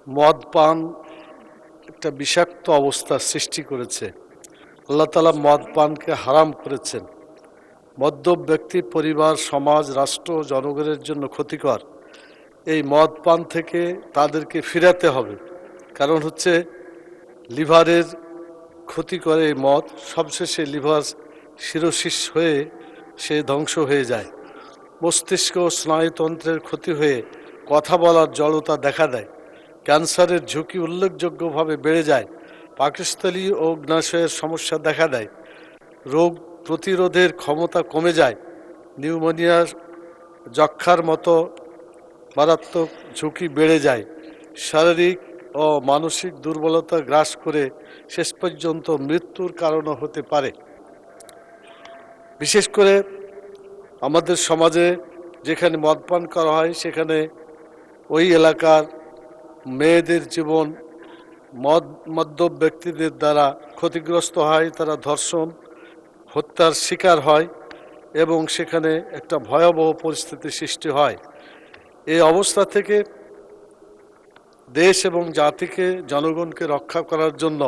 মদ পান একটা বিষাক্ত অবস্থার সৃষ্টি করেছে। আল্লাহ তাআলা মদ পানকে হারাম করেছেন। মদ্যপ ব্যক্তি, পরিবার, সমাজ, রাষ্ট্র, জনগণের জন্য ক্ষতিকর। এই মদ পান থেকে তাদেরকে ফিরাতে হবে। কারণ হচ্ছে লিভারের ক্ষতি করে এই মদ। সবশেষে লিভার সিরোসিস হয়ে সে ধ্বংস হয়ে যায়। মস্তিষ্ক ও স্নায়ুতন্ত্রের ক্ষতি হয়ে কথা বলার জড়তা দেখা দেয়। ক্যান্সারের ঝুঁকি উল্লেখযোগ্যভাবে বেড়ে যায়। পাকস্থলী ও অগ্ন্যাশয়ের সমস্যা দেখা দেয়। রোগ প্রতিরোধের ক্ষমতা কমে যায়। নিউমোনিয়া, যক্ষ্মার মতো মারাত্মক ঝুঁকি বেড়ে যায়। শারীরিক ও মানসিক দুর্বলতা গ্রাস করে শেষ পর্যন্ত মৃত্যুর কারণও হতে পারে। বিশেষ করে আমাদের সমাজে যেখানে মদপান করা হয় সেখানে ওই এলাকার মেয়েদের জীবন মদ্যপ ব্যক্তিদের দ্বারা ক্ষতিগ্রস্ত হয়। তারা ধর্ষণ, হত্যার শিকার হয় এবং সেখানে একটা ভয়াবহ পরিস্থিতি সৃষ্টি হয়। এই অবস্থা থেকে দেশ এবং জাতিকে, জনগণকে রক্ষা করার জন্য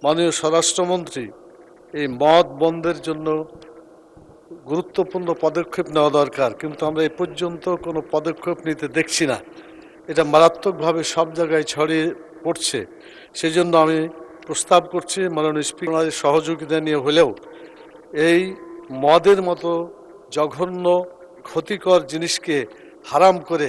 মাননীয় স্বরাষ্ট্রমন্ত্রী এই মদ বন্ধের জন্য গুরুত্বপূর্ণ পদক্ষেপ নেওয়া দরকার, কিন্তু আমরা এ পর্যন্ত কোনো পদক্ষেপ নিতে দেখছি না। এটা মারাত্মকভাবে সব জায়গায় ছড়িয়ে পড়ছে। সেজন্য আমি প্রস্তাব করছি মাননীয় স্পিকারের সহযোগিতা নিয়ে হলেও এই মদের মতো জঘন্য ক্ষতিকর জিনিসকে হারাম করে